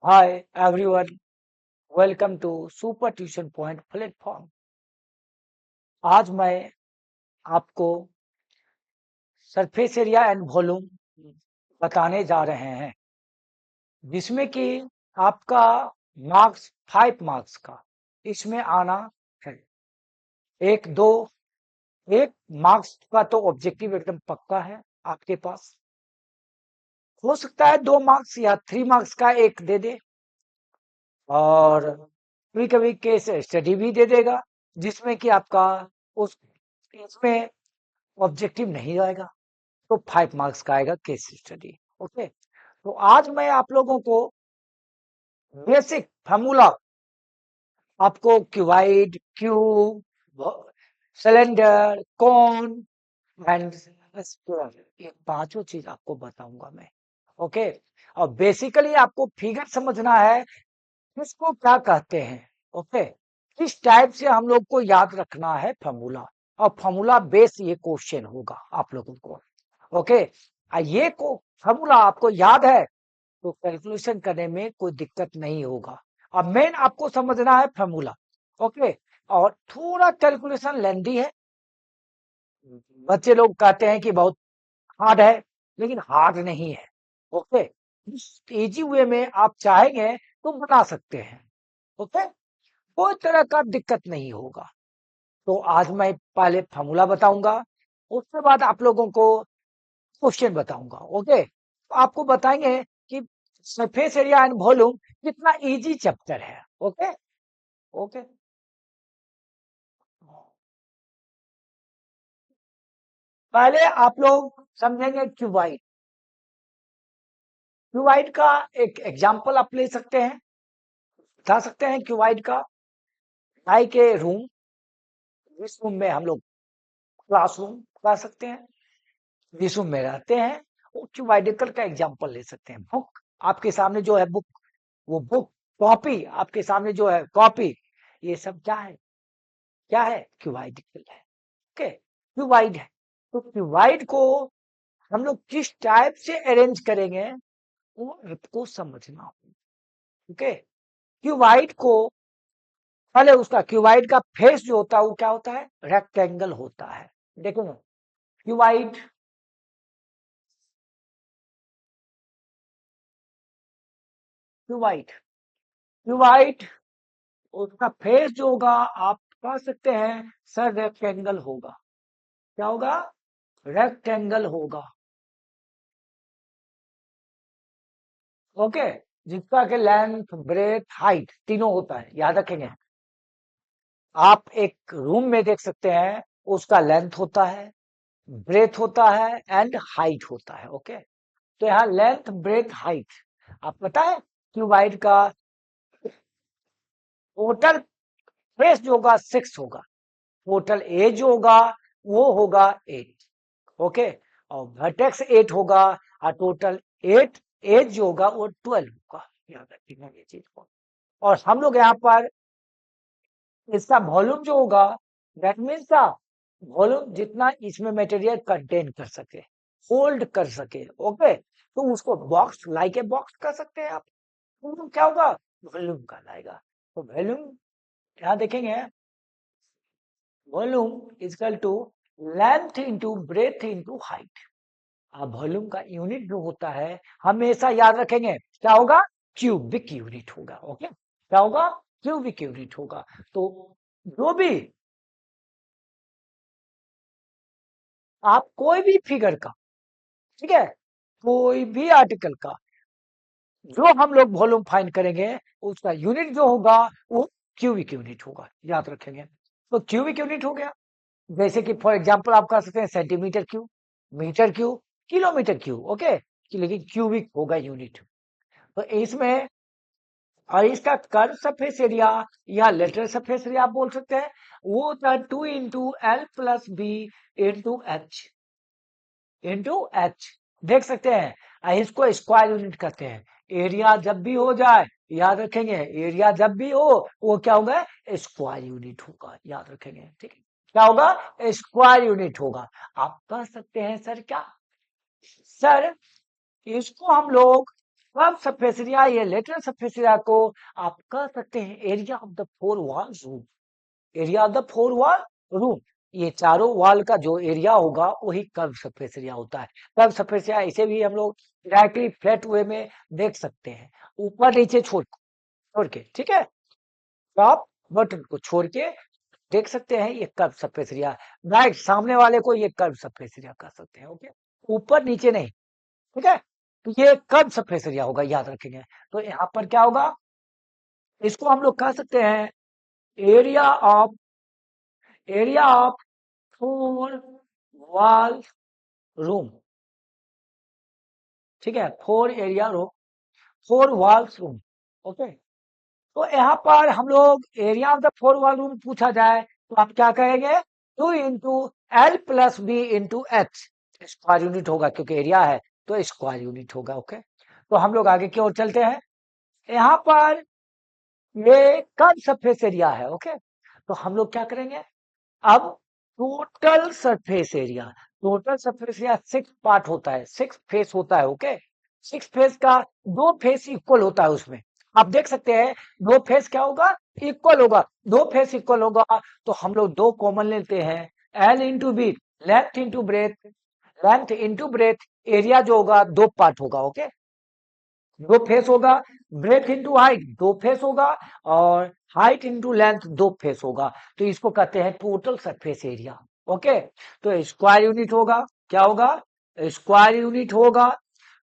Hi everyone, welcome to Super Tuition Point platform. आज मैं आपको सरफेस एरिया एंड वॉल्यूम बताने जा रहे हैं, जिसमें कि आपका मार्क्स 5 मार्क्स का इसमें आना है। एक दो एक मार्क्स का तो ऑब्जेक्टिव एकदम पक्का है आपके पास। हो सकता है 2 मार्क्स या 3 मार्क्स का एक दे दे, और कभी कभी केस स्टडी भी दे देगा, जिसमें कि आपका उस इसमें ऑब्जेक्टिव नहीं आएगा, तो 5 मार्क्स का आएगा केस स्टडी। ओके, तो आज मैं आप लोगों को बेसिक फार्मूला, आपको cuboid, cube, cylinder, cone and square, ये पांचों चीज आपको बताऊंगा मैं। ओके, और बेसिकली आपको फिगर समझना है किसको क्या कहते हैं। ओके, किस टाइप से हम लोग को याद रखना है फार्मूला, और फार्मूला बेस ये क्वेश्चन होगा आप लोगों को। ओके, ये को फार्मूला आपको याद है तो कैलकुलेशन करने में कोई दिक्कत नहीं होगा। अब मेन आपको समझना है फार्मूला। ओके, और थोड़ा कैलकुलेशन लेंदी है। बच्चे लोग कहते हैं कि बहुत हार्ड है, लेकिन हार्ड नहीं है। ओके, इजी वे में आप चाहेंगे तो बना सकते हैं। ओके, कोई तरह का दिक्कत नहीं होगा। तो आज मैं पहले फार्मूला बताऊंगा, उसके बाद आप लोगों को क्वेश्चन बताऊंगा। ओके, तो आपको बताएंगे कि सरफेस एरिया एंड वॉल्यूम कितना इजी चैप्टर है। ओके ओके, पहले आप लोग समझेंगे क्यूबाइड। क्यूबाइड का एक एग्जांपल आप ले सकते हैं, बता सकते हैं क्यूबाइड का। भाई के रूम, जिस रूम में हम लोग क्लासरूम बता सकते हैं, जिस रूम में रहते हैं, वो क्यूबाइडिकल का एग्जांपल ले सकते हैं। बुक आपके सामने जो है, बुक, वो बुक, कॉपी आपके सामने जो है, कॉपी, ये सब क्या है, क्या है, क्यूबाइडिकल है। ओके, क्यूबाइड है। तो क्यूबाइड को हम लोग किस टाइप से अरेंज करेंगे वो आपको समझना होगा। ओके, क्यूबाइड को पहले उसका क्यूबाइड का फेस जो होता है वो क्या होता है, रेक्टेंगल होता है। देखो, क्यूबाइड, क्यूबाइड, क्यूबाइड, उसका फेस जो होगा आप कह सकते हैं सर रेक्टेंगल होगा। क्या होगा, रेक्टेंगल होगा। ओके, जिसका के लेंथ, ब्रेथ, हाइट तीनों होता है, याद रखेंगे। आप एक रूम में देख सकते हैं, उसका लेंथ होता है, ब्रेथ होता है एंड हाइट होता है। ओके, तो यहाँ लेंथ, ब्रेथ, हाइट। आप पता है क्यूबाइड का टोटल फेस जो होगा 6 होगा, टोटल एज जो होगा वो होगा 8। ओके, और वर्टेक्स 8 होगा, और टोटल 8 एज जो होगा वो 12 होगा। याद रखिएगा ये चीज को। और हम लोग यहाँ पर इसका वॉल्यूम जो होगा, दैट मीन्स का वॉल्यूम जितना इसमें मटेरियल कंटेन कर सके, होल्ड कर सके। ओके, तो उसको बॉक्स, लाइक ए बॉक्स कर सकते हैं आप। वॉल्यूम क्या होगा, वॉल्यूम कहलाएगा। तो वॉल्यूम यहाँ देखेंगे, volume is equal to length into breadth into height. अब वॉल्यूम का यूनिट जो होता है हमेशा याद रखेंगे, क्या होगा, क्यूबिक यूनिट होगा। ओके, क्या होगा, क्यूबिक यूनिट होगा। तो जो भी आप कोई भी फिगर का, ठीक है, कोई भी आर्टिकल का जो हम लोग वॉल्यूम फाइंड करेंगे, उसका यूनिट जो होगा वो क्यूबिक यूनिट होगा, याद रखेंगे। तो क्यूबिक यूनिट हो गया। जैसे कि फॉर एग्जांपल आप कह सकते हैं centimetre cube, metre cube, kilometre cube. Okay, लेकिन क्यूबिक होगा यूनिट। तो इसमें, और इसका कर्व सरफेस एरिया या लेटरल सरफेस एरिया आप बोल सकते हैं, वो होता है 2 × L + B × H। देख सकते हैं, इसको स्क्वायर यूनिट कहते हैं। एरिया जब भी हो जाए, याद रखेंगे, एरिया जब भी हो वो क्या होगा, स्क्वायर यूनिट होगा, याद रखेंगे। ठीक है, क्या होगा, स्क्वायर यूनिट होगा। आप कह सकते हैं सर क्या, सर इसको हम लोग कर्व सरफेस एरिया, ये लेटरल सरफेस एरिया को आप कह सकते हैं area of the four walls room, area of the four wall room. ये चारों वॉल का जो एरिया होगा वही कर्व सरफेस एरिया होता है। कर्व सरफेस एरिया इसे भी हम लोग डायरेक्टली फ्लैट वे में देख सकते हैं, ऊपर नीचे छोड़ के, ठीक है, टॉप बटन को छोड़ के देख सकते हैं, ये कर्व सरफेस एरिया। राइट सामने वाले को ये कर्व सरफेस एरिया कह सकते हैं। ओके, ऊपर नीचे नहीं, ठीक है, तो ये कर्व सरफेस एरिया होगा, याद रखेंगे। तो यहाँ पर क्या होगा, इसको हम लोग कह सकते हैं area of four wall room, ठीक है, फोर वॉल्स रूम। ओके, तो यहाँ पर हम लोग area of the four wall room पूछा जाए तो आप क्या कहेंगे, 2 × L + B × H, square unit होगा, क्योंकि एरिया है तो स्क्वायर यूनिट होगा। ओके, तो हम लोग आगे की ओर चलते हैं। यहाँ पर ये कर्व सरफेस एरिया है। ओके, तो हम लोग क्या करेंगे, अब टोटल सरफेस एरिया 6 पार्ट होता है, 6 फेस होता है। ओके, 6 फेस का 2 फेस इक्वल होता है उसमें, आप देख सकते हैं 2 फेस क्या होगा, इक्वल होगा, 2 फेस इक्वल होगा। तो हम लोग 2 कॉमन लेते हैं, L into b, length into breadth, area जो होगा 2 पार्ट होगा। ओके, 2 फेस होगा, ब्रेथ इंटू हाइट 2 फेस होगा, और हाइट इंटू लेंथ 2 फेस होगा। तो इसको कहते हैं टोटल सरफेस एरिया। ओके, तो स्क्वायर यूनिट होगा, क्या होगा, स्क्वायर यूनिट होगा।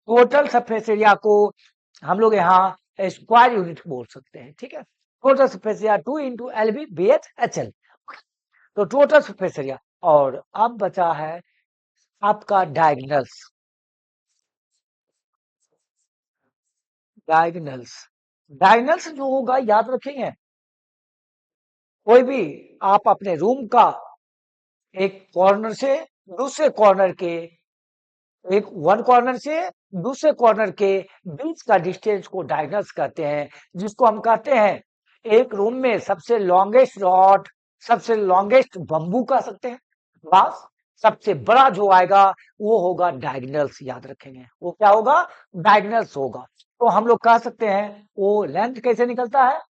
टोटल सरफेस एरिया को हम लोग यहाँ स्क्वायर यूनिट बोल सकते हैं, ठीक है। टोटल सरफेस एरिया 2 × LB/BH/HL, तो टोटल सरफेस एरिया। और अब बचा है आपका डायगोनल्स, डायगोनल्स डायगोनल्स जो होगा, याद रखेंगे, कोई भी आप अपने रूम का एक कॉर्नर से दूसरे कॉर्नर के, एक वन कॉर्नर से दूसरे कॉर्नर के बीच का डिस्टेंस को डायगोनल्स कहते हैं, जिसको हम कहते हैं एक रूम में सबसे लॉन्गेस्ट रॉड, सबसे लॉन्गेस्ट बम्बू कह सकते हैं, बस सबसे बड़ा जो आएगा वो होगा डायगोनल्स, याद रखेंगे, वो क्या होगा, डायगोनल्स होगा। तो हम लोग कह सकते हैं वो लेंथ कैसे निकलता है,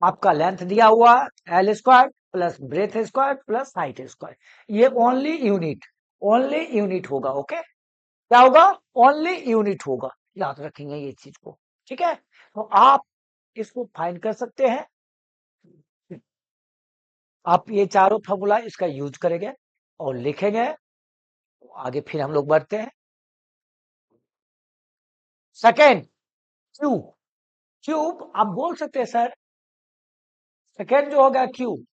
आपका लेंथ दिया हुआ L² plus breadth square plus height square, ये ओनली यूनिट होगा। ओके, क्या होगा, ओनली यूनिट होगा, याद रखेंगे ये चीज को, ठीक है। तो आप इसको फाइंड कर सकते हैं, आप ये चारों फॉर्मूला इसका यूज करेंगे और लिखेंगे। आगे फिर हम लोग बढ़ते हैं। सेकेंड, क्यूब, क्यूब आप बोल सकते हैं सर, सेकेंड जो होगा क्यूब,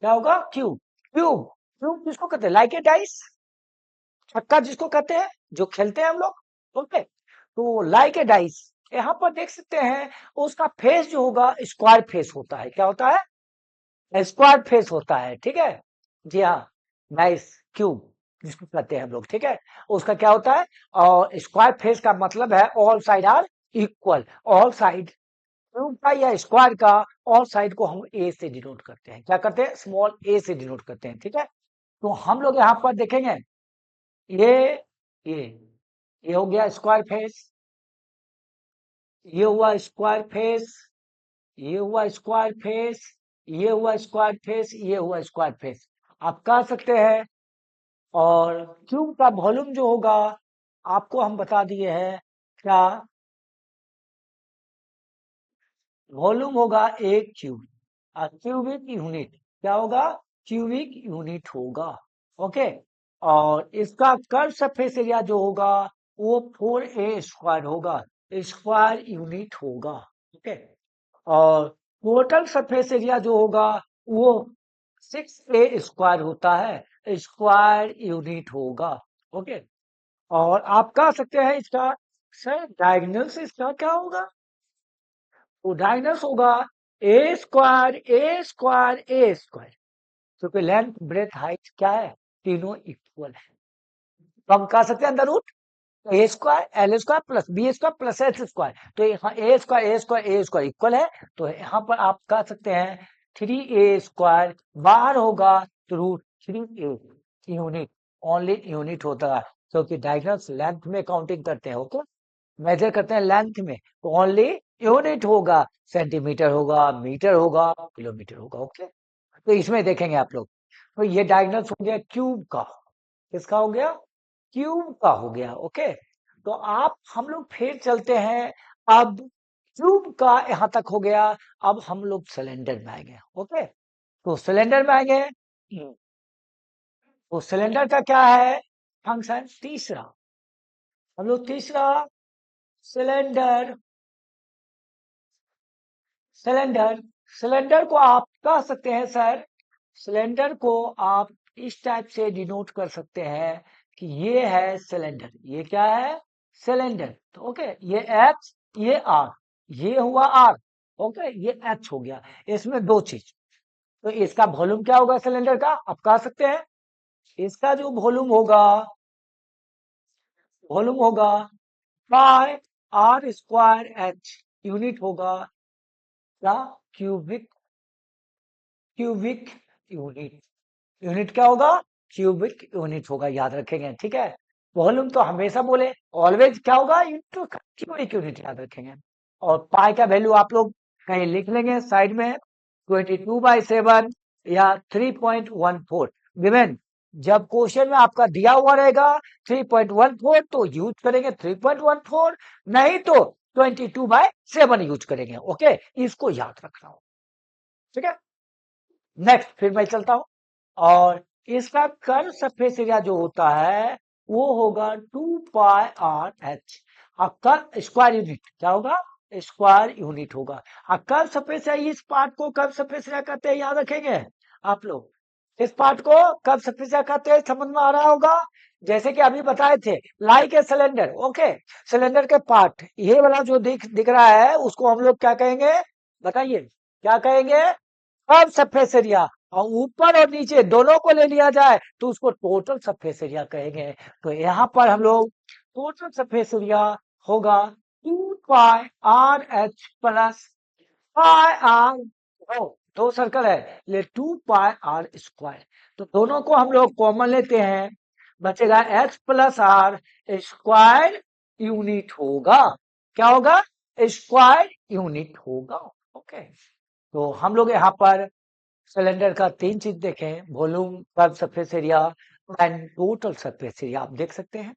क्या होगा, क्यूब। क्यूब क्यूब किसको कहते हैं, लाइक ए डाइस, छक्का जिसको कहते हैं, जो खेलते हैं हम लोग। ओके, तो लाइक ए डाइस, यहाँ पर देख सकते हैं उसका फेस जो होगा स्क्वायर फेस होता है, क्या होता है, स्क्वायर फेस होता है, ठीक है। जी हाँ, डाइस क्यूब जिसको कहते हैं हम लोग, ठीक है, उसका क्या होता है, और स्क्वायर फेस का मतलब है all side are equal, all side, cube का या स्क्वायर का ऑल साइड को हम ए से डिनोट करते हैं, क्या करते हैं, स्मॉल ए से डिनोट करते हैं, ठीक है। तो हम लोग यहाँ पर देखेंगे, ये ये ये हो गया स्क्वायर फेस, ये हुआ स्क्वायर फेस, ये हुआ स्क्वायर फेस, ये हुआ स्क्वायर फेस, ये हुआ स्क्वायर फेस, आप कह सकते हैं। और क्यूब का वॉल्यूम जो होगा आपको हम बता दिए हैं, क्या वॉल्यूम होगा, एक क्यूब, क्यूबिक यूनिट, क्या होगा, क्यूबिक यूनिट होगा। ओके, और इसका कर्व सरफेस एरिया जो होगा वो 4A² होगा, स्क्वायर यूनिट होगा। ओके, और टोटल सरफेस एरिया जो होगा वो 6A² होता है, स्क्वायर यूनिट होगा। ओके, और आप कह सकते हैं इसका सर डायगोनल से इसका क्या होगा, तो डायगोनल होगा A², क्योंकि लेंथ ब्रेथ हाइट क्या है, तीनों इक्वल है, तो हम कह सकते हैं अंदर root A²L² plus B² plus H², तो यहाँ A² इक्वल है, तो यहाँ पर आप कह सकते हैं 3A², बाहर होगा तो √3A, यूनिट, ओनली यूनिट होता है, क्योंकि डायगोनल्स लेंथ में काउंटिंग करते हैं। ओके, मेजर करते हैं लेंथ में, तो ओनली यूनिट होगा, सेंटीमीटर होगा, मीटर होगा, किलोमीटर होगा। ओके, तो इसमें देखेंगे आप लोग। तो ये डायगोनल हो गया क्यूब का, किसका हो गया, क्यूब का हो गया। ओके, तो आप हम लोग फिर चलते हैं, अब क्यूब का यहां तक हो गया, अब हम लोग सिलेंडर में आएंगे। ओके, तो सिलेंडर में आएंगे, तो सिलेंडर का क्या है फंक्शन, तीसरा, हम लोग तीसरा, सिलेंडर, सिलेंडर, सिलेंडर को आप कह सकते हैं सर, सिलेंडर को आप इस टाइप से डिनोट कर सकते हैं कि ये है सिलेंडर, ये क्या है, सिलेंडर। तो ओके, ये एच, ये आर, ये हुआ आर, ओके, ये एच हो गया। इसमें दो चीज, तो इसका वॉल्यूम क्या होगा सिलेंडर का, आप कह सकते हैं, इसका जो वॉल्यूम होगा, वॉल्यूम होगा by r square h, unit होगा क्या, क्यूबिक, क्यूबिक यूनिट, यूनिट क्या होगा, क्यूबिक यूनिट होगा, याद रखेंगे। ठीक है, वॉल्यूम तो हमेशा बोले, ऑलवेज क्या होगा, इंटू क्यूबिक यूनिट, याद रखेंगे। और पाई का वैल्यू आप लोग कहीं लिख लेंगे साइड में, 22/7 या 3.14। गिवन, जब क्वेश्चन में आपका दिया हुआ रहेगा 3.14 तो यूज करेंगे 3.14, नहीं तो 22/7 यूज करेंगे। ओके, इसको याद रखना हो। ठीक है, नेक्स्ट फिर मैं चलता हूं, और इसका कर्व सरफेस एरिया जो होता है वो होगा 2πr/h, आपका स्क्वायर यूनिट क्या होगा, स्क्वायर यूनिट होगा। कर्व सरफेस एरिया, इस पार्ट को कर्व सरफेस एरिया कहते हैं, याद रखेंगे आप लोग, इस पार्ट को कर्व सरफेस एरिया कहते हैं, समझ में आ रहा होगा। जैसे कि अभी बताए थे, like a cylinder. Okay, cylinder के पार्ट ये वाला जो दिख रहा है उसको हम लोग क्या कहेंगे, बताइए क्या कहेंगे, कर्व सरफेस एरिया। और ऊपर और नीचे दोनों को ले लिया जाए तो उसको टोटल सरफेस एरिया कहेंगे। तो यहाँ पर हम लोग टोटल सरफेस एरिया होगा 2πr/h+πr, दो सर्कल है, ले 2πr²। तो दोनों को हम लोग कॉमन लेते हैं, बचेगा h+r स्क्वायर यूनिट होगा, क्या होगा, स्क्वायर यूनिट होगा। ओके, तो हम लोग यहाँ पर सिलेंडर का तीन चीज देखें, volume, curve surface area and total surface area, आप देख सकते हैं।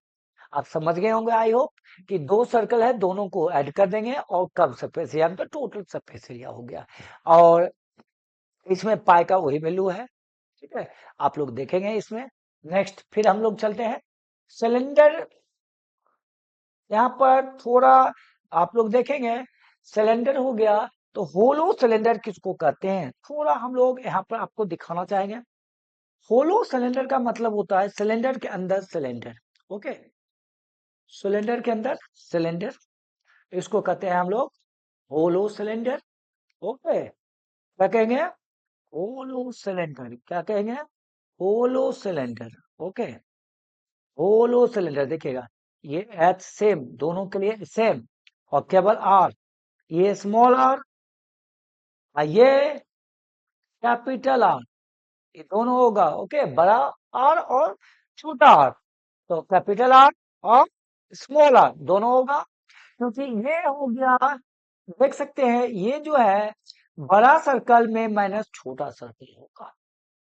आप समझ गए होंगे आई होप, कि दो सर्कल है, दोनों को ऐड कर देंगे और कर्व सरफेस एरिया तो टोटल सरफेस एरिया हो गया। और इसमें पाई का वही वैल्यू है। ठीक है, आप लोग देखेंगे इसमें। नेक्स्ट फिर हम लोग चलते हैं सिलेंडर, यहाँ पर थोड़ा आप लोग देखेंगे, सिलेंडर हो गया, तो होलो सिलेंडर किसको कहते हैं, थोड़ा हम लोग यहाँ पर आपको दिखाना चाहेंगे। होलो सिलेंडर का मतलब होता है सिलेंडर के अंदर सिलेंडर। ओके, सिलेंडर के अंदर सिलेंडर, इसको कहते हैं हम लोग होलो सिलेंडर। ओके, क्या कहेंगे, होलो सिलेंडर, क्या कहेंगे, hollow cylinder. Okay, hollow cylinder देखिएगा, ये एच सेम, दोनों के लिए सेम, और केवल आर, ये स्मॉल आर, ये कैपिटल आर, ये दोनों होगा। ओके, बड़ा आर और छोटा आर, तो कैपिटल आर और स्मॉल आर दोनों होगा, क्योंकि ये हो गया, देख सकते हैं ये जो है बड़ा सर्कल में माइनस छोटा सर्कल होगा।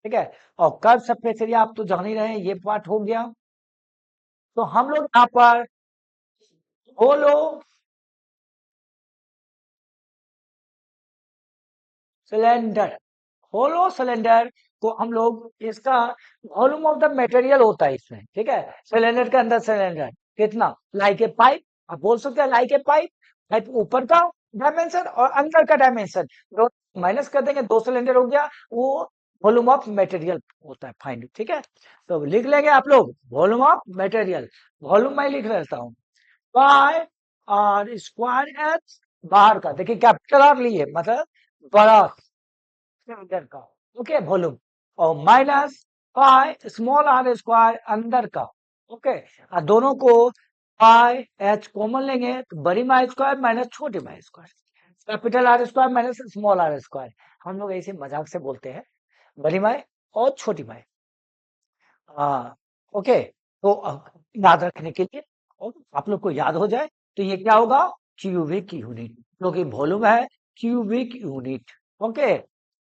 ठीक है, और कर्व सरफेस एरिया आप तो जान ही रहे हैं, ये पार्ट हो गया। तो हम लोग यहाँ पर होलो सिलेंडर, होलो सिलेंडर को हम लोग, इसका वॉल्यूम ऑफ द मटेरियल होता है इसमें। ठीक है, सिलेंडर के अंदर सिलेंडर कितना, लाइक ए पाइप, आप बोल सकते हैं लाइक ए पाइप, पाइप ऊपर का डायमेंशन और अंदर का डायमेंशन दोनों माइनस कर देंगे, दो सिलेंडर हो गया, वो वॉल्यूम ऑफ मटेरियल होता है फाइंड। ठीक है, तो लिख लेंगे आप लोग वॉल्यूम ऑफ मटेरियल, वॉल्यूम मैं लिख लेता हूँ, बाय आर स्क्वायर एच, बाहर का देखिए कैपिटल आर लिए, मतलब बड़ा सिलेंडर का। ओके, वॉल्यूम, और minus pi small are square अंदर का। ओके, और दोनों को पाई एच कॉमन लेंगे, तो बड़ी माई स्क्वायर माइनस छोटी माई square, capital are square minus small are square, हम लोग ऐसे मजाक से बोलते हैं, बड़ी माई और छोटी माई। हाँ, ओके, तो याद रखने के लिए, और आप लोग को याद हो जाए, तो ये क्या होगा, क्यूबिक यूनिट, क्योंकि वॉल्यूम है क्यूबिक यूनिट। ओके,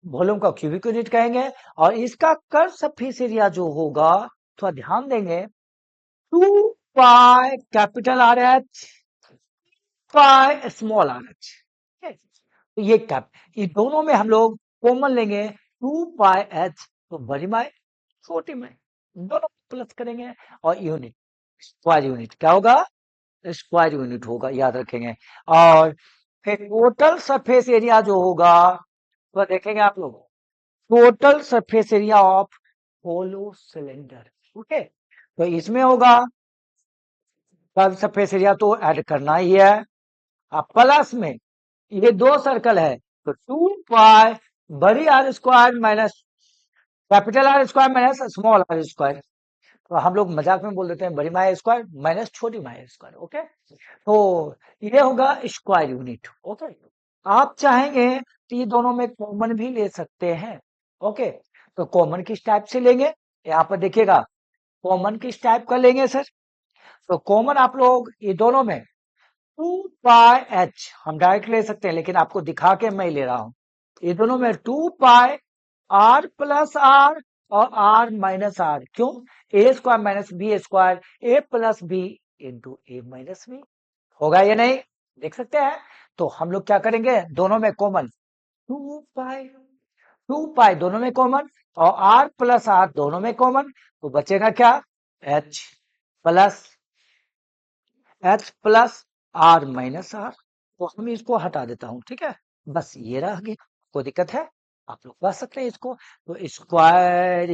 वॉल्यूम का क्यूबिक यूनिट कहेंगे। और इसका कर्व सरफेस एरिया जो होगा, थोड़ा ध्यान देंगे, 2 पाई कैपिटल आर एच पाई स्मॉल आर एच। तो ये कैप, ये दोनों में हम लोग कॉमन लेंगे 2 पाई एच, तो बड़ी माई छोटी माई दोनों प्लस करेंगे, और यूनिट स्क्वायर यूनिट क्या होगा, स्क्वायर यूनिट होगा, याद रखेंगे। और फिर टोटल सरफेस एरिया जो होगा तो देखेंगे आप लोग, total surface area of hollow cylinder. Okay, तो इसमें होगा कर्व सरफेस एरिया तो ऐड करना ही है। अब प्लस में ये दो सर्कल है, तो 2 पाई बड़ी r square minus capital are square minus small are square. तो हम लोग मजाक में बोल देते हैं बड़ी माई स्क्वायर माइनस छोटी माई स्क्वायर। ओके, तो ये होगा स्क्वायर यूनिट। ओके, आप चाहेंगे तो ये दोनों में कॉमन भी ले सकते हैं। ओके, तो कॉमन किस टाइप से लेंगे, यहाँ पर देखिएगा, कॉमन किस टाइप का लेंगे सर, तो कॉमन आप लोग ये दोनों में 2 पाई एच हम डायरेक्ट ले सकते हैं, लेकिन आपको दिखा के मैं ले रहा हूं। ये दोनों में 2 पाई आर प्लस आर और आर माइनस आर, क्यों, ए स्क्वायर माइनस बी स्क्वायर, ए प्लस बी इंटू ए माइनस बी, होगा या नहीं, देख सकते हैं। तो हम लोग क्या करेंगे, दोनों में कॉमन 2 पाई दोनों में कॉमन, और आर प्लस आर दोनों में कॉमन, तो बचेगा क्या, h plus r minus r. तो हम इसको हटा देता हूं, ठीक है, बस ये रह गया, कोई दिक्कत है, आप लोग कर सकते हैं इसको। तो स्क्वायर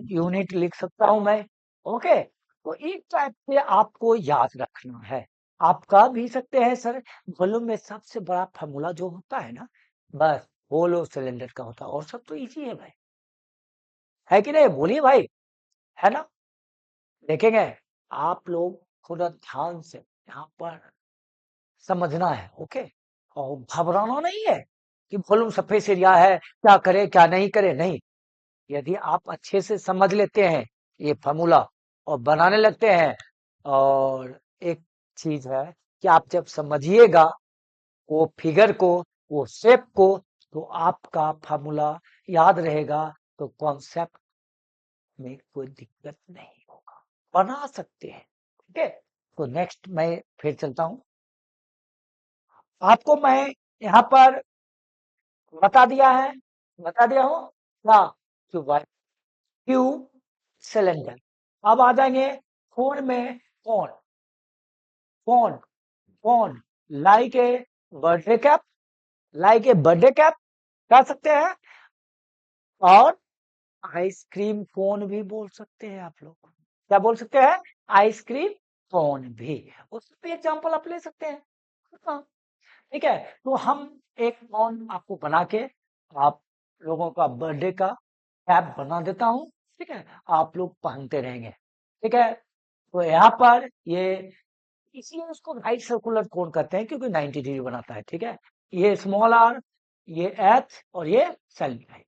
यूनिट लिख सकता हूं मैं। ओके, तो इस टाइप से आपको याद रखना है। आप कह भी सकते हैं सर वॉल्यूम में सबसे बड़ा फार्मूला जो होता है ना, बस होलो सिलेंडर का होता है, और सब तो इजी है भाई, है कि नहीं, बोलिए भाई, है ना। देखेंगे आप लोग थोड़ा ध्यान से यहाँ पर समझना है। ओके, और घबराना नहीं है कि वॉल्यूम सरफेस एरिया है, क्या करे क्या नहीं करे, नहीं, यदि आप अच्छे से समझ लेते हैं ये फार्मूला और बनाने लगते हैं, और एक चीज है कि आप जब समझिएगा वो फिगर को, वो शेप को, तो आपका फार्मूला याद रहेगा, तो कॉन्सेप्ट में कोई दिक्कत नहीं होगा, बना सकते हैं। ठीक है, तो नेक्स्ट मैं फिर चलता हूं, आपको मैं यहाँ पर बता दिया हूं क्या, क्यू सिलेंडर। अब आ जाएंगे फोन में, phone phone phone like a birthday cap, like a birthday cap कह सकते हैं, और आइसक्रीम फोन भी बोल सकते हैं आप लोग, क्या बोल सकते हैं, आइसक्रीम फोन भी, उसमें भी एग्जाम्पल आप ले सकते हैं। हाँ, ठीक है, तो हम एक फोन आपको बना के आप लोगों का बर्थडे का कैप बना देता हूं, ठीक है, आप लोग पहनते रहेंगे। ठीक है, तो यहाँ पर ये, इसलिए उसको राइट सर्कुलर कोन कहते हैं, क्योंकि 90 डिग्री बनाता है। ठीक है, ये स्मॉल आर, ये एच, और ये सेल्फाइड।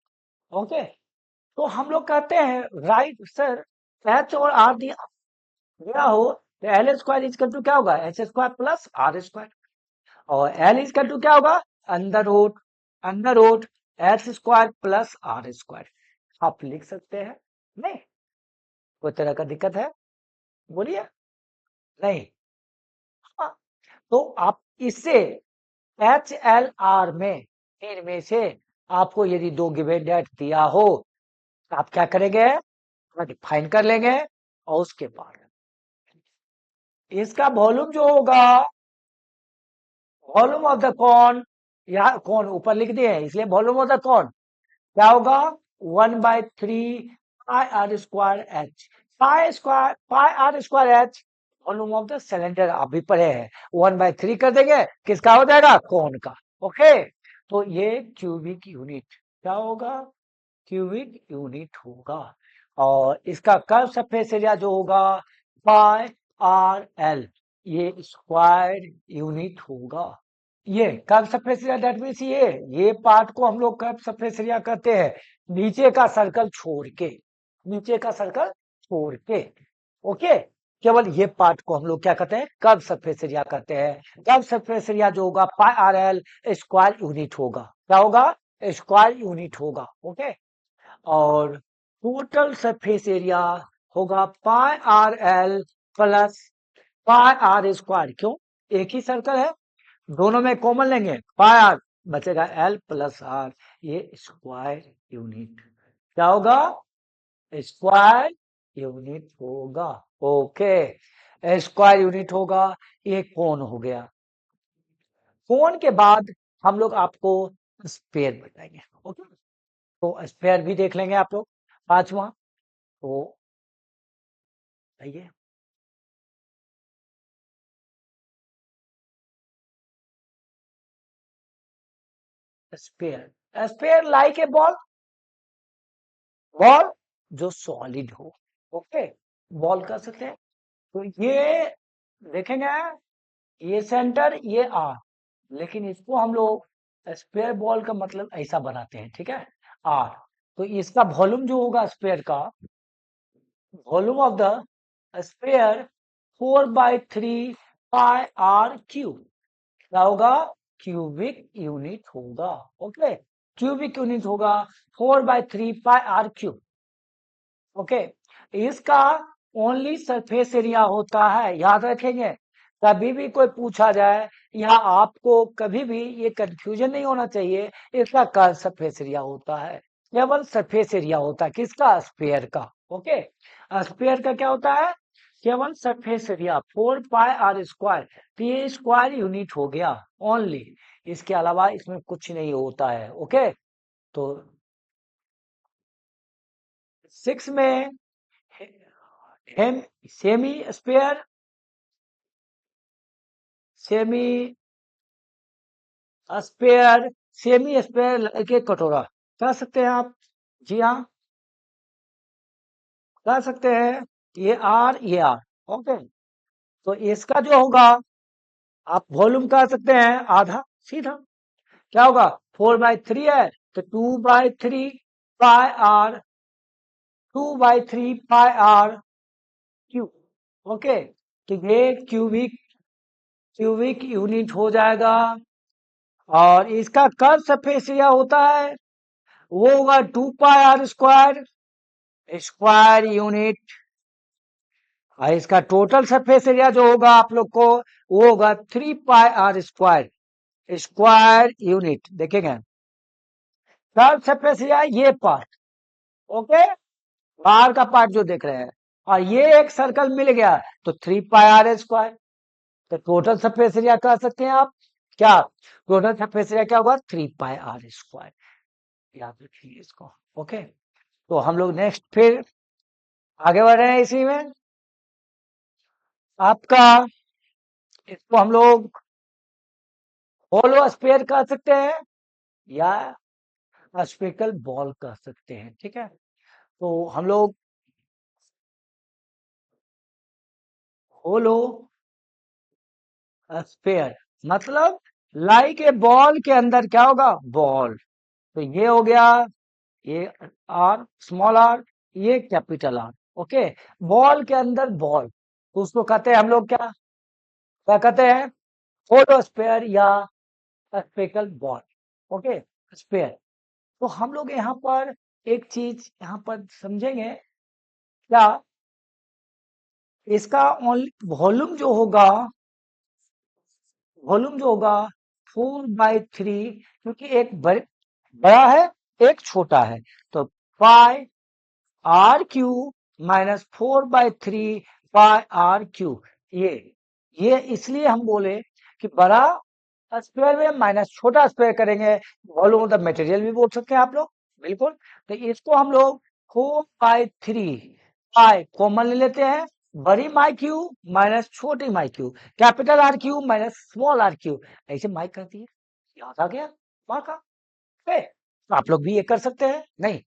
ओके, तो हम लोग कहते हैं राइट सर, एच और आर दिया हो तो एल स्क्वायर इजकल टू क्या होगा, h square plus r square, और एल इजकल टू क्या होगा, under root h square plus r square, आप लिख सकते हैं, नहीं कोई तरह का दिक्कत है, बोलिए, नहीं। हाँ, तो आप इससे एच एल आर में, इनमें से आपको यदि दो गिवन डेट दिया हो, तो आप क्या करेंगे, डिफाइन कर लेंगे, और उसके बाद इसका वॉल्यूम जो होगा, वॉल्यूम ऑफ द कॉन, यहाँ कॉन ऊपर लिख दिए हैं इसलिए वॉल्यूम ऑफ द कॉन क्या होगा, 1/3 pi are square h, pi are square h, volume of the cylinder आप भी पढ़े हैं, 1/3 कर देंगे, किसका हो जाएगा, कॉन का। ओके, तो ये क्यूबिक यूनिट क्या होगा, क्यूबिक यूनिट होगा, और इसका कर्व सरफेस एरिया जो होगा पाई आर एल, ये स्क्वायर यूनिट होगा। ये curve surface area that means ये पार्ट को हम लोग कर्व सरफेस एरिया कहते हैं, नीचे का सर्कल छोड़ के, नीचे का सर्कल छोड़ के। ओके, केवल ये पार्ट को हम लोग क्या कहते हैं, कर्व सरफेस एरिया कहते हैं। कर्व सरफेस एरिया जो होगा pi r l square unit होगा। क्या होगा, स्क्वायर यूनिट होगा। ओके, और टोटल सरफेस एरिया होगा pi r l plus pi are square. क्यों, एक ही सर्कल है, दोनों में कॉमन लेंगे, पाई आर बचेगा एल प्लस आर, ये स्क्वायर यूनिट क्या होगा, स्क्वायर यूनिट होगा। ओके, स्क्वायर यूनिट होगा। ये कोण हो गया। कोण के बाद हम लोग आपको स्पेयर बताएंगे। ओके, तो स्पेयर भी देख लेंगे आप लोग, पांचवा। तो आइए, sphere, sphere like a ball, ball जो सॉलिड हो। ओके, बॉल कर सकते हैं। तो ये देखेंगे, ये सेंटर, ये आर, लेकिन इसको हम लोग स्पेयर बॉल का मतलब ऐसा बनाते हैं, ठीक है, आर। तो इसका वॉल्यूम जो होगा स्पेयर का, volume of the sphere 4/3 pi are cube, क्या होगा, क्यूबिक यूनिट होगा। ओके, क्यूबिक यूनिट होगा 4/3 पाई आर क्यूब। ओके, इसका ओनली सरफेस एरिया होता है, याद रखेंगे। कभी भी कोई पूछा जाए या आपको कभी भी ये कंफ्यूजन नहीं होना चाहिए, इसका कर्व सरफेस एरिया होता है, केवल सरफेस एरिया होता है किसका, स्फीयर का। ओके, स्फीयर का क्या होता है, केवल surface area 4 pi are square. तो ये स्क्वायर यूनिट हो गया ओनली, इसके अलावा इसमें कुछ नहीं होता है। ओके, तो 6 में hem semi sphere, semi sphere, semi sphere के कटोरा कह सकते हैं आप। जी हाँ, कह सकते हैं, ये आर, ये आर। ओके, तो इसका जो होगा आप वॉल्यूम कह सकते हैं आधा, सीधा क्या होगा, 4/3 है, तो 2/3 pi R, 2/3 pi are cube. Okay, तो ये क्यूबिक, क्यूबिक यूनिट हो जाएगा। और इसका कर्व सरफेस एरिया होता है, वो होगा 2 पाई आर स्क्वायर, स्क्वायर यूनिट। और इसका टोटल सरफेस एरिया जो होगा आप लोग को, वो होगा 3 पाई आर स्क्वायर, स्क्वायर यूनिट। देखेंगे कर्व सरफेस एरिया ये पार्ट, ओके, बाहर का पार्ट जो देख रहे हैं, और ये एक सर्कल मिल गया, तो 3 पाई आर स्क्वायर। तो टोटल सरफेस एरिया कह सकते हैं आप, क्या, टोटल सरफेस एरिया क्या होगा, 3 पाई आर स्क्वायर। याद रखिए इसको। ओके, तो हम लोग नेक्स्ट फिर आगे बढ़ रहे हैं इसी में। आपका इसको हम लोग होलो स्फीयर कह सकते हैं या स्फेरिकल बॉल कह सकते हैं, ठीक है। तो हम लोग होलो स्फीयर मतलब लाइक ए बॉल के अंदर क्या होगा, बॉल। तो ये हो गया, ये आर, स्मॉल आर, ये कैपिटल आर। ओके, बॉल के अंदर बॉल, तो उसको कहते हैं हम लोग क्या, क्या कहते हैं, होलो स्फीयर या स्फेरिकल बॉल। Okay, sphere. तो हम लोग यहाँ पर एक चीज यहाँ पर समझेंगे, क्या, इसका वॉल्यूम जो होगा, वॉल्यूम जो होगा 4/3, क्योंकि एक बड़ा है, एक छोटा है, तो pi R cube minus 4/3 pi R cube. ये इसलिए हम बोले कि बड़ा स्क्वायर में माइनस छोटा स्क्वायर करेंगे, वॉल्यूम ऑफ द मटेरियल भी बोल सकते हैं आप लोग, बिल्कुल। तो इसको हम लोग 4/3 पाई कॉमन ले लेते हैं, बड़ी माई क्यू माइनस छोटी माई cube, capital R cube minus small R cube, ऐसे माई कर दिए, याद आ गया वहां का। तो आप लोग भी ये कर सकते हैं, नहीं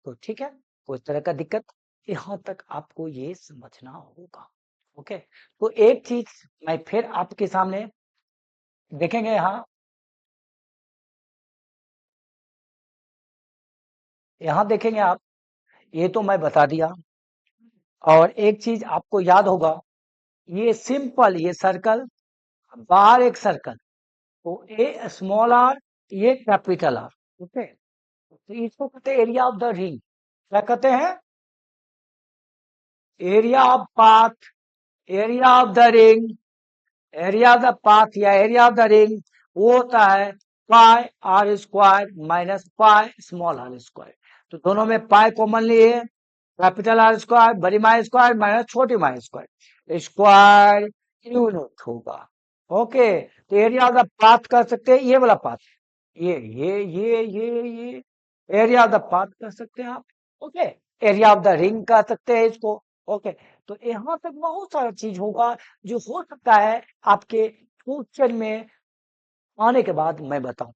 तो ठीक है, कोई तरह का दिक्कत, यहां तक आपको ये समझना होगा। ओके, तो एक चीज मैं फिर आपके सामने देखेंगे, यहाँ यहाँ देखेंगे आप, ये तो मैं बता दिया। और एक चीज आपको याद होगा, ये सिंपल, ये सर्कल, बाहर एक सर्कल, तो ए स्मॉल आर, ये कैपिटल आर। ओके, तो इसको कहते हैं एरिया ऑफ द रिंग। क्या कहते हैं? Area of path, area of the ring, area of the path या एरिया ऑफ द रिंग वो होता है pi are square minus pi small are square. तो दोनों में पाई कॉमन लिए, कैपिटल आर स्क्वायर बड़ी माई स्क्वायर माइनस छोटी माई स्क्वायर, स्क्वायर यूनिट होगा। ओके, तो एरिया ऑफ द पाथ कर सकते हैं, ये वाला पाथ, ये एरिया ऑफ द पाथ कर सकते हैं आप। Okay, area of the ring कर सकते हैं इसको। ओके, तो यहां तक बहुत सारा चीज होगा जो हो सकता है आपके क्वेश्चन में आने के बाद मैं बताऊं।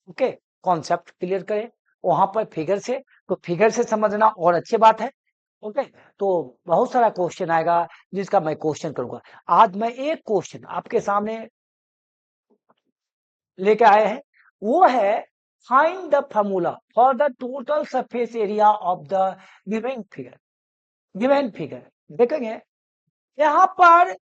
ओके, कॉन्सेप्ट क्लियर करें वहां पर फिगर से, तो फिगर से समझना और अच्छी बात है। ओके, तो बहुत सारा क्वेश्चन आएगा जिसका मैं क्वेश्चन करूंगा। आज मैं एक क्वेश्चन आपके सामने लेके आए हैं, वो है find the formula for the total surface area of the given figure. Given figure देखेंगे यहाँ पर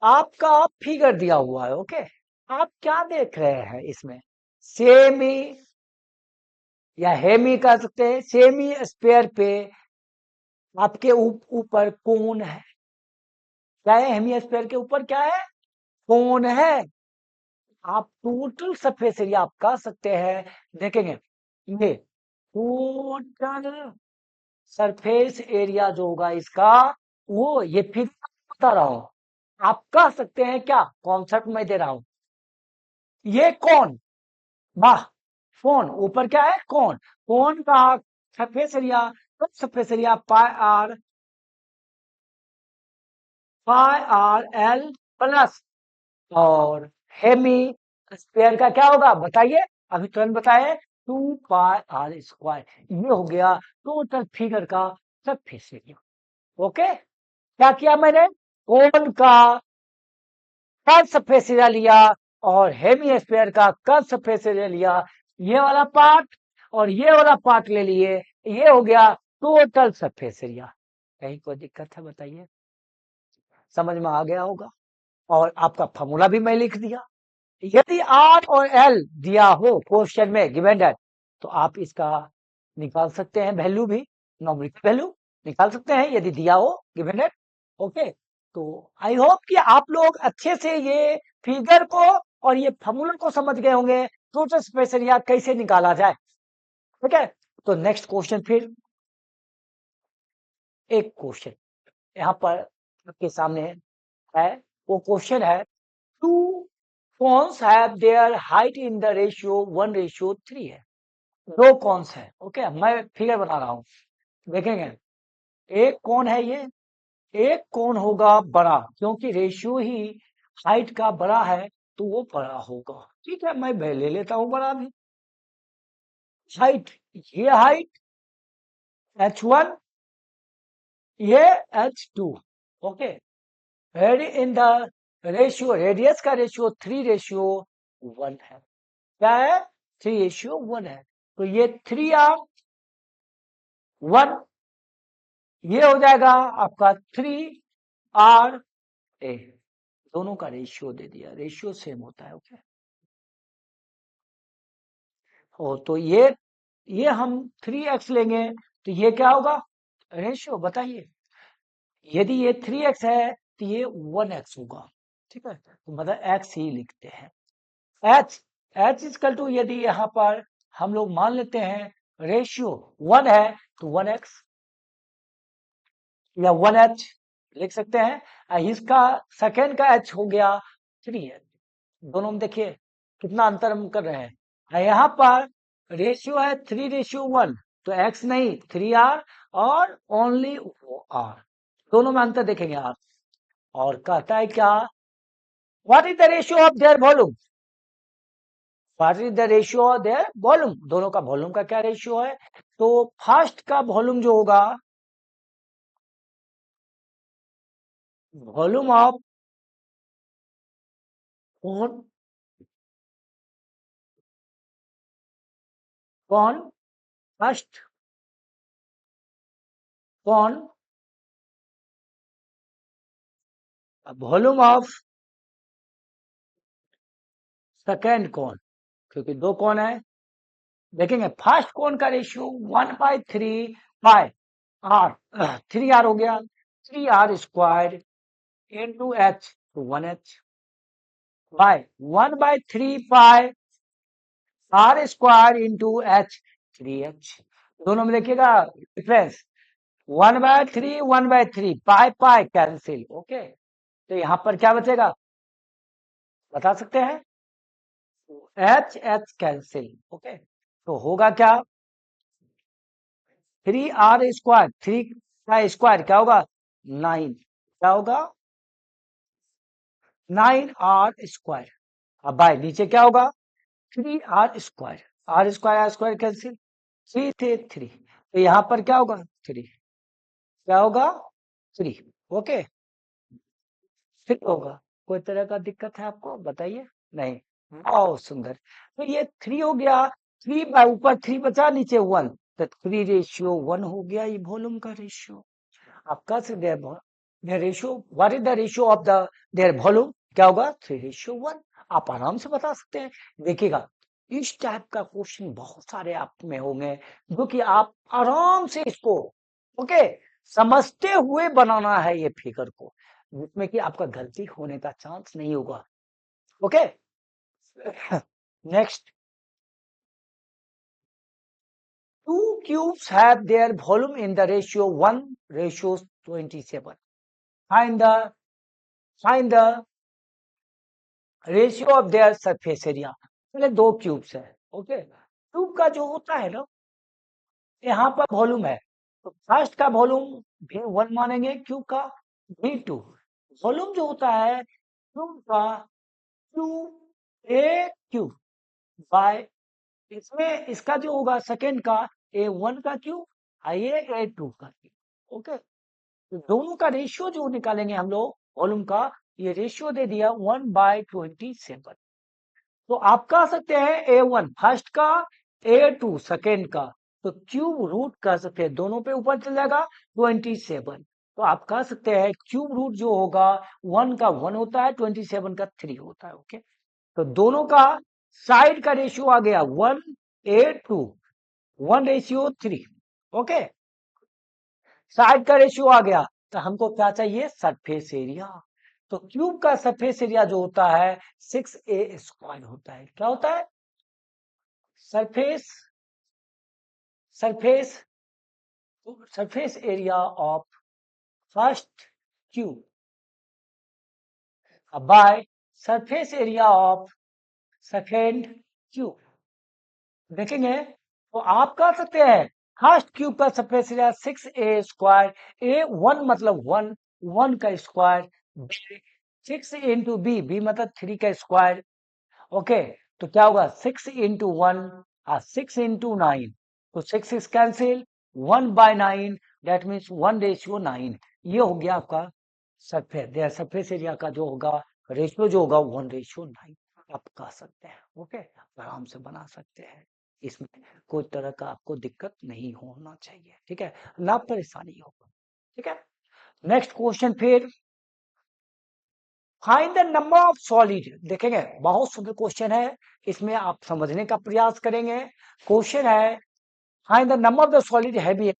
आपका फिगर दिया हुआ है। ओके, आप क्या देख रहे हैं इसमें? सेमी या हेमी कह सकते हैं, सेमी स्क्वायर पे आपके ऊपर कोण है। क्या है? हेमी स्क्वायर के ऊपर क्या है? कोण है। आप टोटल सरफेस एरिया आप कह सकते हैं, देखेंगे ये टोटल सरफेस एरिया जो होगा इसका, वो ये फिर बता रहा हूं। आप कह सकते हैं क्या, कॉन्सेप्ट में दे रहा हूं। ये कौन, वाह, कौन ऊपर क्या है? कौन, कौन का सरफेस एरिया, तो surface area pi r l plus, और हेमी स्क्वायर का क्या होगा बताइए, अभी तुरंत बताए, 2 पाई आर स्क्वायर। ये हो गया टोटल फिगर का सरफेस एरिया। ओके, क्या किया मैंने? कोन का कर्व सरफेस एरिया लिया और हेमी स्क्वायर का कर्व सरफेस एरिया लिया, ये वाला पार्ट और ये वाला पार्ट ले लिए, ये हो गया टोटल सरफेस एरिया। कहीं कोई दिक्कत है बताइए? समझ में आ गया होगा। और आपका फॉर्मूला भी मैं लिख दिया। यदि आर और एल दिया हो क्वेश्चन में गिवन दैट, तो आप इसका निकाल सकते हैं वैल्यू भी, नॉमिनल वैल्यू निकाल सकते हैं यदि दिया हो गिवन दैट। ओके, तो आई होप कि आप लोग अच्छे से ये फिगर को और ये फॉर्मूला को समझ गए होंगे, टोटल स्पेस एरिया कैसे निकाला जाए। ठीक है, तो नेक्स्ट क्वेश्चन फिर एक क्वेश्चन यहाँ पर आपके सामने है। वो क्वेश्चन है, two cones have their height in the ratio 1:3 है। दो कॉन्स है। ओके, मैं फिगर बना रहा हूं, देखेंगे एक कौन है ये, एक कौन होगा बड़ा, क्योंकि रेशियो ही हाइट का बड़ा है तो वो बड़ा होगा। ठीक है, मैं ले लेता हूं बड़ा भी। हाइट, ये हाइट h1, ये h2। Okay, very in the ratio, radius का रेशियो 3:1 है। क्या है? 3:1 है। तो ये 3R1, ये हो जाएगा आपका 3RA। दोनों का रेशियो दे दिया, रेशियो सेम होता है। ओके, ओ तो ये हम 3x लेंगे, तो ये क्या होगा रेशियो बताइए। यदि ये 3x है तो ये 1x होगा। ठीक है, तो मतलब x ही लिखते हैं। h h इजकल टू, यदि यहाँ पर हम लोग मान लेते हैं रेशियो 1 है तो 1x या 1h लिख सकते हैं। इसका सेकेंड का h हो गया 3h। दोनों में देखिए कितना अंतर हम कर रहे हैं। यहाँ पर रेशियो है 3:1, तो x नहीं 3R, और ओनली R, दोनों में अंतर देखेंगे आप। और कहता है क्या, what is the ratio of their volume, what is the ratio of their volume, दोनों का वॉल्यूम का क्या रेशियो है। तो फर्स्ट का वॉल्यूम जो होगा, वॉल्यूम ऑफ कौन, कौन फर्स्ट, कौन वॉल्यूम ऑफ सेकेंड कोन, क्योंकि दो कोन है, देखेंगे फर्स्ट कोन का रेशियो 1/3 पाई आर, 3r हो गया, 3r स्क्वायर इंटू एच, तो 1h by 1/3 pi are square into h, 3h। दोनों में देखिएगा difference, 1/3 pi pi cancel, okay. तो यहां पर क्या बचेगा बता सकते हैं, एच एच कैंसिल, ओके। तो होगा क्या, 3r स्क्वायर, 3 का स्क्वायर क्या होगा 9, क्या होगा 9r स्क्वायर। अब बाय नीचे क्या होगा 3r square, are square cancel, 3 थे 3, तो यहां पर क्या होगा 3, क्या होगा 3, ओके। फिर होगा, कोई तरह का दिक्कत है आपको बताइए, नहीं, बहुत सुंदर। तो ये 3 हो गया, 3 बाय ऊपर 3 बचा, नीचे 1, तो 3:1 हो गया ये वॉल्यूम का रेशियो। आपका से their ratio, what is the ratio of the there volume, क्या होगा 3:1। आप आराम से बता सकते हैं। देखिएगा इस टाइप का क्वेश्चन बहुत सारे आप में होंगे, जो कि आप आराम से इसको ओके समझते हुए बनाना है ये फिगर को, जिसमें कि आपका गलती होने का चांस नहीं होगा, okay. Next, two cubes have their volume in the ratio 1:27. Find the ratio of their surface area. पहले दो क्यूब्स है, ओके। क्यूब का जो होता है ना, यहाँ पर वॉल्यूम है, तो फर्स्ट का वॉल्यूम V1 मानेंगे, क्यूब का V2। वॉल्यूम जो होता है क्यूब का Q बाय, इसमें इसका जो होगा सेकेंड का A1 का क्यूब, ये A2 का क्यूब, ओके। तो दोनों का रेशियो जो निकालेंगे हम लोग वॉल्यूम का, ये रेशियो दे दिया 1/27। तो आप कह सकते हैं A1 फर्स्ट का, A2 सेकेंड का, तो क्यूब रूट कह सकते हैं, दोनों पे ऊपर चल जाएगा 27। तो आप कह सकते हैं क्यूब रूट जो होगा 1 का 1 होता है, 27 का 3 होता है, ओके। तो दोनों का साइड का रेशियो आ गया 1:2, 1:3, ओके। साइड का रेशियो आ गया, तो हमको क्या चाहिए सरफेस एरिया। तो क्यूब का सरफेस एरिया जो होता है 6a² होता है, क्या होता है surface surface surface area of first cube by surface area of second cube. देखेंगे तो आप कह सकते हैं फर्स्ट क्यूब का सरफेस एरिया 6a², A1 मतलब 1, 1 का स्क्वायर, 6 इंटू बी मतलब 3 का स्क्वायर, ओके। तो क्या होगा 6 इंटू 1, 6 इंटू 9, तो 6 इज कैंसिल, 1/9, दैट मीन्स 1:9। ये हो गया आपका सरफेस एरिया का जो होगा रेशियो, जो होगा 1:9 आप कह सकते हैं, ओके। आराम से बना सकते हैं, इसमें कोई तरह का आपको दिक्कत नहीं होना चाहिए, ठीक है, ना परेशानी होगा, ठीक है। नेक्स्ट क्वेश्चन, फिर find the number of solid. देखेंगे बहुत सुंदर क्वेश्चन है, इसमें आप समझने का प्रयास करेंगे। क्वेश्चन है find the number of the solid heavy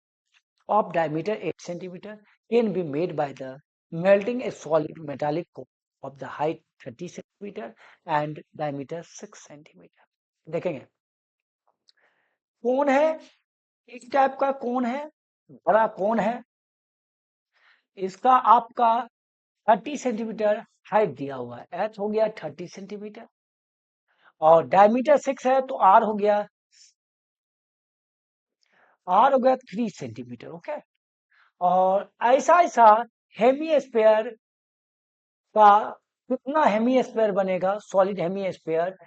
of diameter 8 centimeter can be made by the melting a solid metallic core of the height 30 centimeter and diameter 6 centimeter। देखेंगे कौन है, इस टाइप का कौन है, बड़ा कौन है, इसका आपका 30 सेंटीमीटर हाइट दिया हुआ है, एच हो गया 30 सेंटीमीटर, और डायमीटर 6 है, तो आर हो गया 3 सेंटीमीटर, ओके। और ऐसा ऐसा हेमी का कितना हेमीस्फेयर बनेगा, सॉलिड हेमीस्फेयर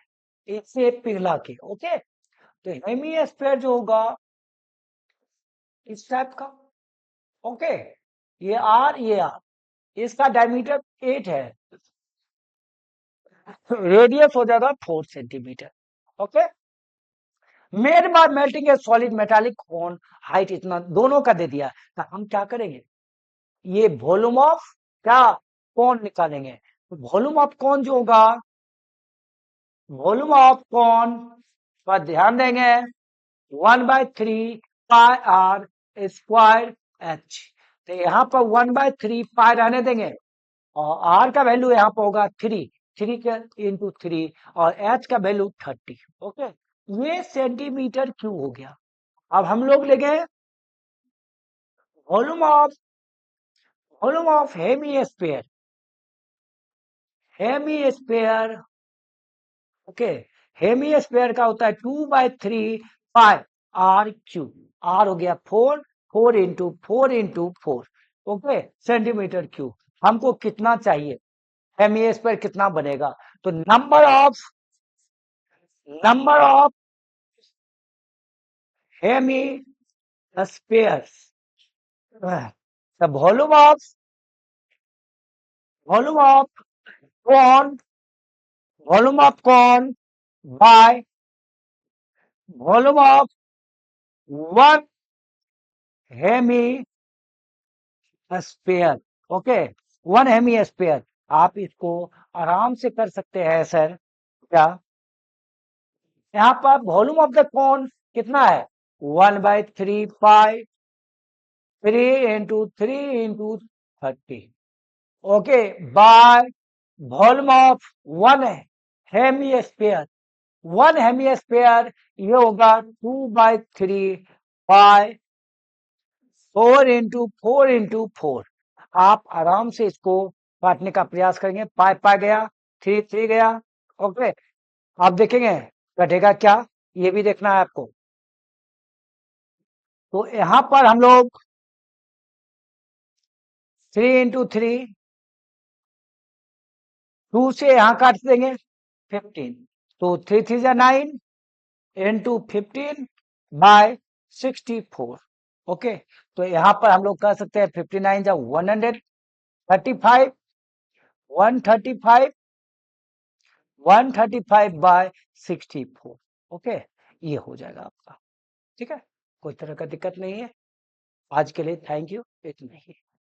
इससे पिघला के, ओके। तो हेमीस्फेयर जो होगा इस टाइप का, ओके, ये आर, इसका डायमीटर 8 है, रेडियस हो जाएगा 4 centimetre, okay. Made by melting A solid metallic on height, इतना दोनों का दे दिया, तो हम क्या करेंगे, ये वॉल्यूम ऑफ क्या कौन निकालेंगे। तो वॉल्यूम ऑफ कौन जो होगा, वॉल्यूम ऑफ कौन पर ध्यान देंगे 1/3 पाई आर स्क्वायर एच। तो यहाँ पर 1/3 पाई रहने देंगे और आर का वैल्यू यहाँ पर होगा 3 के इंटू 3 और एच का वैल्यू 30। ओके, ये सेंटीमीटर क्यूब हो गया। अब हम लोग ले गए volume of hemisphere. Okay, hemisphere का होता है 2/3 पाई आर क्यूब। आर हो गया 4 इंटू 4। Okay, centimetre cube. हमको कितना चाहिए, हेमी स्पेयर कितना बनेगा, तो number of hemispheres, the volume of cone by volume of 1 hemisphere. Okay, 1 hemisphere. आप इसको आराम से कर सकते हैं सर। क्या यहाँ पर वॉल्यूम ऑफ द कौन कितना है, 1/3 pi 3 into 30। Okay, by volume of 1 hemisphere. 1 hemisphere ये होगा 2/3 पाई 4 इंटू 4। आप आराम से इसको काटने का प्रयास करेंगे। पाई पाई गया, 3 गया। ओके, आप देखेंगे कटेगा क्या, ये भी देखना है आपको। तो यहां पर हम लोग 3 इंटू 3, 2 से यहां काट देंगे 15। तो 3 3 9 इंटू 15/64। ओके, तो यहां पर हम लोग कह सकते हैं 59 जा 135 135 135/64। ओके, ये हो जाएगा आपका। ठीक है, कोई तरह का दिक्कत नहीं है। आज के लिए थैंक यू, इतना ही।